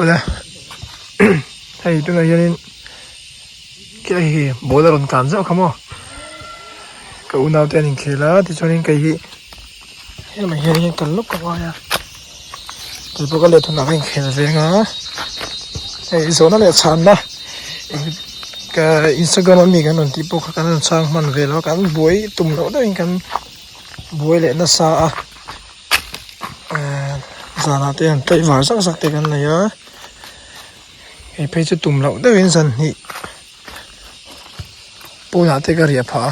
Ola hay tu này nên cái này bố là còn cản dạo không à cậu nào tên mình kể là thì cho nên cái gì cái này hay cần lúc không à thì bố có lẽ thằng nào mình kể về ngã cái số nó là chán đó cái Instagram mình cái nón tí bố cái nó sang mình về nó cái buổi tụm lỗ đó mình cái buổi lệ nó xa giờ nào tiền chạy vào sắc sắc tiền cái này á cái phải cho tụm lỗ đó bên sân thì bố nào tới cái gì phá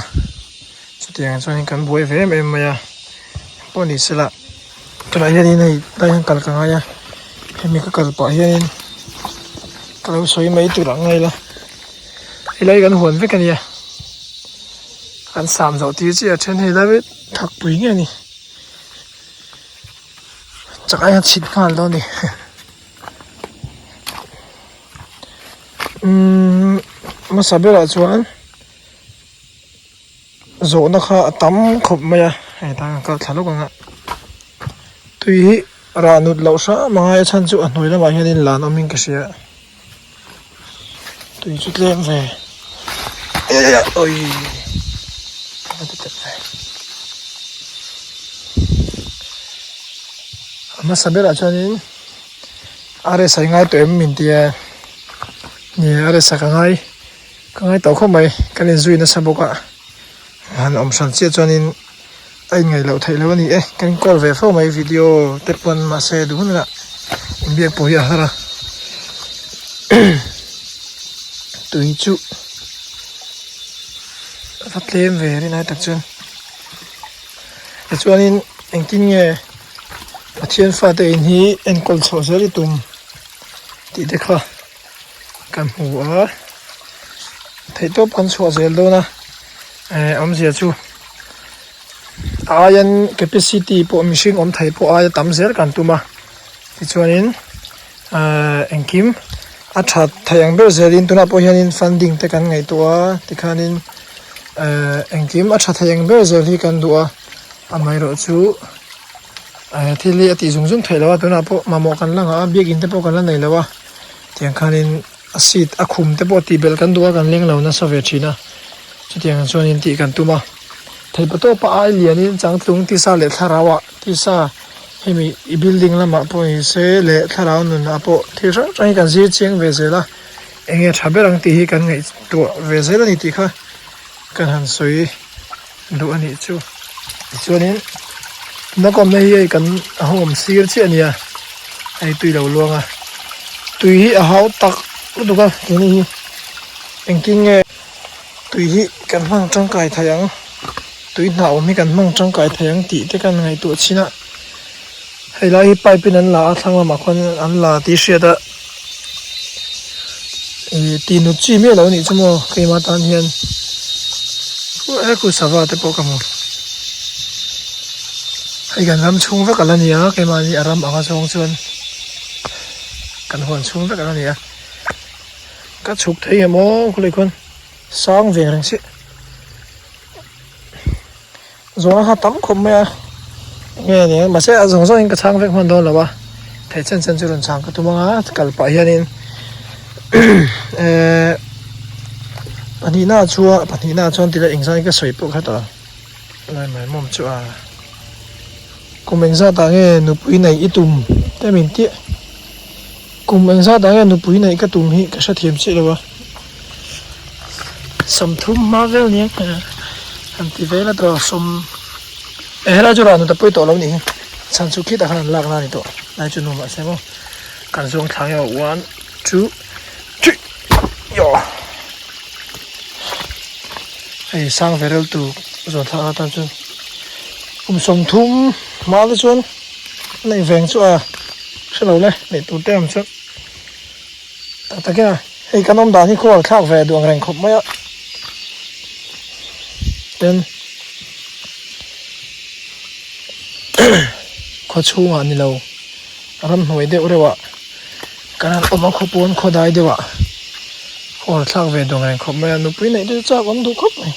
cho tiền cho nên cái buổi về em mà bố đi xí là cái này này đây cần cái này em mình có cần bỏ hiện cái lối xoay mấy từ đó ngay là cái lấy cái hồn với cái gì anh sắm rồi tí chứ trên này là biết thật quý nghe nè chắc ai ăn thịt ngon đâu nè mà sao biết là chuan rồi nó khá tắm khop mày à ta có thằng lúc ngã tùy ra nút lâu sa mà ai chăn chú nói là mày hiện là nó mình cái gì tùy chút lên về ôi mà sao biết là cho nên ai sai ngay tụi em mình thì nè ai sai cái ngay tàu không mày cái này duy nó sao bốc à anh ông sản xuất cho nên anh ngày lâu thấy lâu nè cái coi về phô mấy video tiếp quân mà xe đúng không ạ biết bồi ra tùy chú phát lên về đây này tập trung cho nên anh kinh nghe thiên pha tới anh anh còn sổ sớ đi tùm thì đấy kha cầm hũ thấy tốt con sổ sớ đâu na ông gì chú ai anh capacity bộ machine ông thấy bộ ai tắm sớ cần tùm à thì cho nên anh kim thật thầy anh bây giờ đến tụi nó bây giờ đến funding tới cần ngày tua thì khá nên anh kim thật thầy anh bây giờ thì cần tua anh mai rồi chú thì liệu thì dùng thầy là tụi nó mà một cần lăng à biết in tới bộ cần lăng này là wa thì anh khá nên xịt khum tới bộ thì bel cần tua cần lăng lâu nó sao về chi na chứ thì anh cho nên thì cần tụi mà thầy bắt đầu pa ai liền nên chẳng tung thì sao lệ thà rawa thì sao hay mi building là mà bôi xe lệ thà rau nè à bộ thì rất hay cần gì chiang về rồi là anh nghe thà biết rằng thì cần ngày tuổi về rồi là thì khá cần hàng suy đồ anh ấy chú cho nên nó còn đây cần hôm xưa chuyện gì à hay tùy đầu luôn à tùy háo tắc được không cái này anh kinh nghe tùy cần mang trong cái thay ăn tùy nào mới cần mang trong cái thay ăn tí cái cần ngày tuổi chi nè hay là hi pai pin an la thang ma khon an la ti sia da ti nu chi me lo ni chumo ke ma tan hian ku sawa te po kamu hay gan lam chung va kala nia ke ma ni aram anga chong chuan kan hon chung va kala nia ka chuk thei mo khulei khon sang ve rang si zo ha tam khom me nghe nè mà sẽ dùng cho anh cái trang phép hoàn toàn là ba thấy chân chân chưa trang cái tụi mình cả bảy hiện bạn đi na chua thì là ảnh sang cái sợi bột hết rồi này mấy mồm chua cùng mình ra ta nghe nụ bụi này ít tùm thế mình tiếc cùng mình ra ta nghe nụ bụi này cái tùm hi cái sao thiểm chị rồi sầm thum Marvel nhé anh thì về là rồi sầm là chỗ nào nó tập bơi tổ lâu nè sản xuất kit đã khá là lạc na nè tổ này chỗ nào mà xem không cần dùng thang hiệu 1, 2, 3 yo hay sang về đâu tụ rồi thang ta chân sông thum mà cái chân này vàng chỗ à sao lâu này để tụ tem chứ ta kia hay cái nón đàn thì khó khác về đường rèn khop mấy ạ tên khó chung anh lâu ram hồi đều rồi ạ cái này ôm khó buồn khó đai đều ạ khó khác về đường này khop mấy nụ bụi này thì chắc vẫn đủ khop này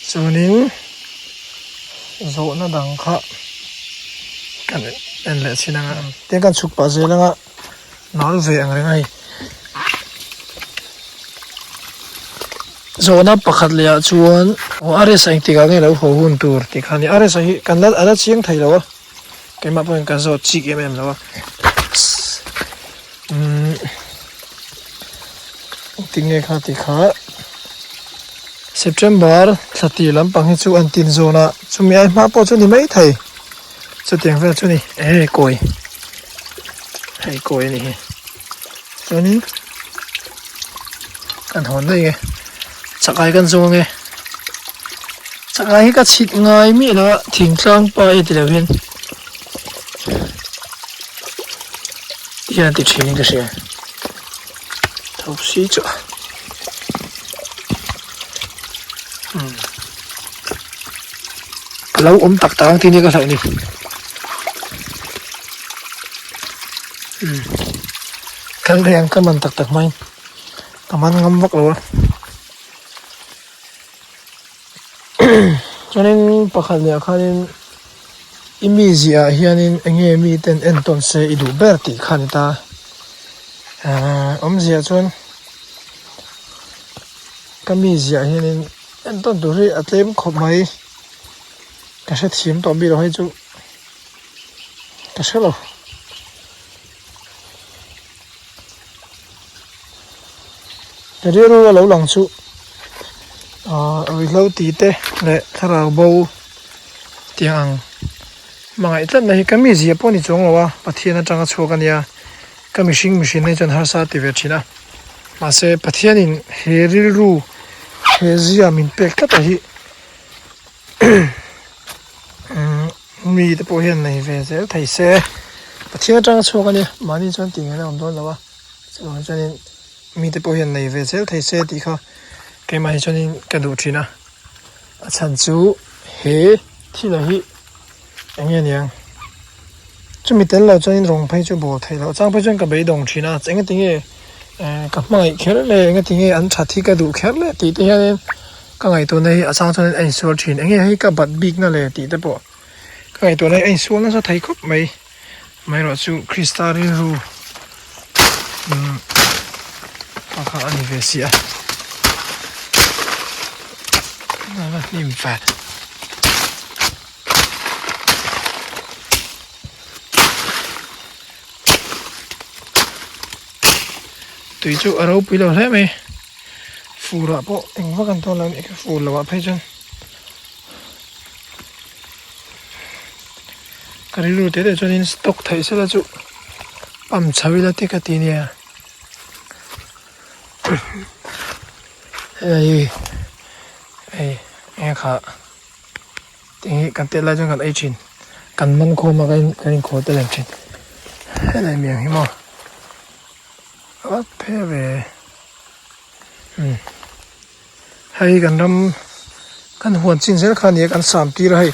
cho nên dỗ nó đằng khá กันอันเละสินะเตียงกันสุกปะเสียแล้วก็นอนเวียงอะไรไงโซนปะขัดเลยชวนว่าอะไรสิ่งที่กันเนี่ยเราหัวหุ่นตัวที่ขันนี่อะไรสิ่งกันแล้วอะไรเชียงไทยแล้ววะแกมาเป็นกันโซชิกเอ็มแล้ววะติงเงค่ะติขาSeptember สัตย์ลำปังให้ชูอันตินโซน่ะชูมีไอ้มาปอชูนี่ไม่ไทยชูเตียงเฟชูนี่กอยให้กอยนี่ชูนี่กันหอนได้ไงสักไอ้กันโซไงสักไอ้ก็ชิดง่ายมีแล้วทิ้งกลางไปทีละเว้นที่นั่นติดเชื้อนี่ก็เสียทุบสีจ้ะเราตักตางที่นี่ก็เท่านี้กันแรงกันมันตักไหมแต่มันงำวักเลยวะฉะนั้นปะคันเนี่ยคันอิมิเซียเฮียนินเงี้ยมีเต็นเอ็นตอนเซอิดูเบอร์ติคันตาเสียชวนก็มีเสียเฮียนินเอ็นตอนดูที่อัตเลมขบไหมก็ใช้ทีมต่อบีเราให้จูก็ใช่หรอจะเรียกว่าเราหลังชูเราตีเตะและถ้าเราเบาเตียงมาไอ้ท่านในก็มีเสียพวกนี้จงหรอวะประเทศนั้นจังก็ชัวกันเนี่ยก็มีสิ่งในจนหาสาติเวชินะมาเสประเทศนี้เฮริรูเฮเซียมินเป็กก็แต่ที่มีแต่พวกเห็นในเฟซไทยเสประเทศจังก็ชัวกันเนี่ยมานี่จนติงให้เราโดนแล้ววะส่วนจนมีแต่พวกเห็นในเฟซไทยเสที่เขาแกมาให้จนกระดูกทีนะฉันจูเฮที่ไหนอย่างเงี้ยจะมีแต่เราจนลงไปจะบอกไทยเราจ้างไปจนกับไปดงทีนะจังก็ทิ้งกับไม่แค่เลยก็ทิ้งอันชัดที่กระดูกแค่เลยตีที่นี่ก็ไงตัวในอาจารย์จนไอ้ส่วนทีอย่างเงี้ยให้กับบัดบิ๊กนั่นเลยตีแต่บอกก็ไงตัวในไอ้ส่วนนั้นจะไทยก็ไม่รู้จูคริสตัลรูก็เขาอันนี้เวสีอ่ะนี่มันแฟดตัวจู่เราไปแล้วใช่ไหมฟูระพอเองว่ากันตอนนั้นเองฟูระว่าเพื่อนก็รู้แต่จนนี้สต็อกไทยเสร็จแล้วจู่ปั๊มชาวิลาติกาตีเนี่ยค่ะทีนี้กันเตะแล้วจนกันไอชินกันมันโคมากันโคตรเล่นชินอะไรเมียงหิมะว่าเพ่เวให้กันรำกันหัวจินเสียขันเนี่ยกันสามปีเลย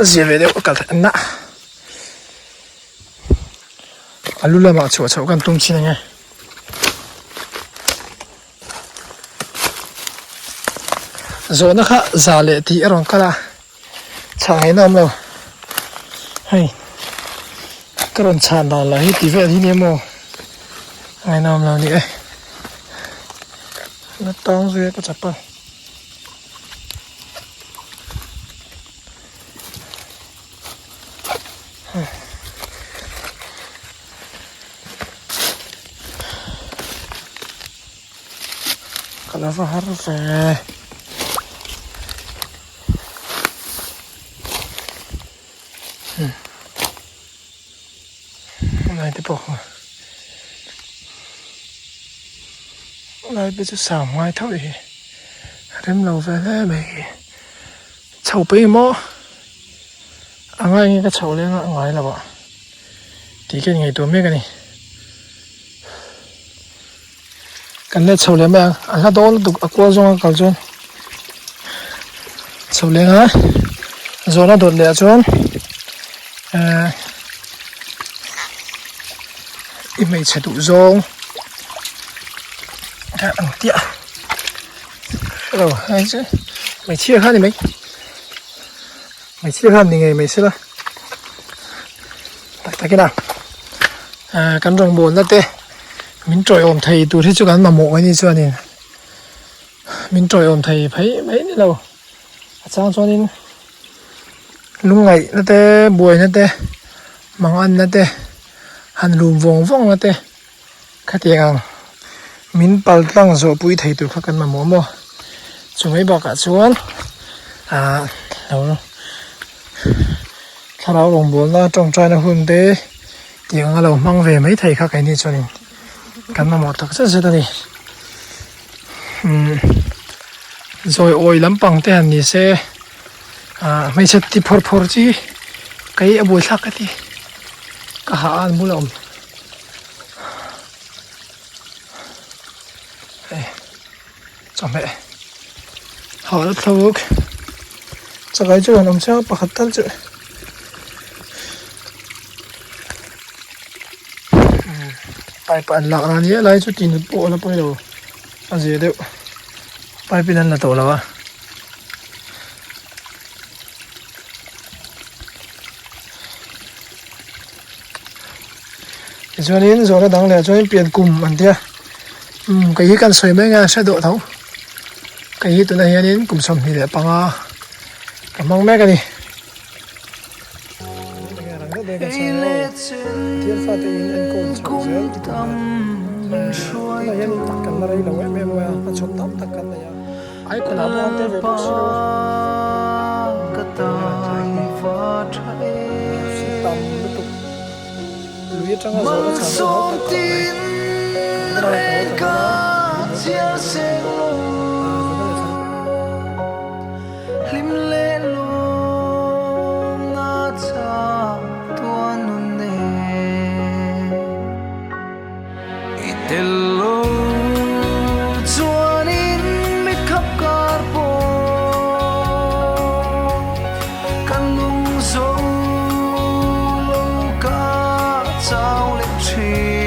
เสียเวเดียวกันนะอาลุละมาชัวชัวกันตุ้งชินไงโซนนะคะซาเลที่อรองกะละช่างให้น้ำเราให้กระนชานดอนละให้ตีเวที่นี่โมให้น้ำเรานี่แล้วต้องเสียก็จับไปkalau harus này thì bỏ này bây giờ xào ngoài thôi đem lâu về thế mày chầu bì mò ăn ngay cái chầu lên ngoài là bỏ thì cái ngày tuổi mấy cái này cần lên chầu lên mấy ăn cái đó được qua rồi cầu chôn chầu lên hả rồi nó đột lẹ chôn ít mấy sẽ đủ rong ăn tiệt rồi hay chứ mày chia khăn thì mày chia khăn thì ngày mày xưa cái nào căn rồng buồn đó tê mình trội ôm thầy tụi thế cho gắn mà mộ cái gì chưa nè mình trội ôm thầy thấy mấy nữa đâu sao cho nên lúc ngày nó tê buổi nó tê mang ăn nó tê hành lùm vòng vòng nó tê khách hàng mình bảo tăng rồi bụi thầy tụi khác cần mà mộ chúng mấy bọc cả xuống đâu sau đó rồng buồn nó trồng trai nó hôn tê tiếng là mang về mấy thầy khác cái này cho nên cần mà một thật rất là đi rồi ôi lắm bằng tiền thì sẽ mấy chất thì phở chứ cái buổi sắc cái thì cả hàng mua lồng cho mẹ họ rất thấu cho cái chỗ làm sao bạc tất chứ bài bản lạc là nhé lấy chút tiền bộ là bây giờ ăn gì đấy bài bên này là tổ là cho nên rồi nó đang là cho nên biển cùng anh thế cái gì cần sợi mấy ngày sẽ độ thấu cái gì tụi này đến cùng xong thì để bằng cảm ơn mấy cái đi thiên pha tự nhiên anh cô chọn dễ là yên tắc cần là đây là em em mà chọn tắm tắc cần là ai còn làm ăn thế về bác sĩ tắm nó tục lưỡi trắng rồi nó chẳng có tree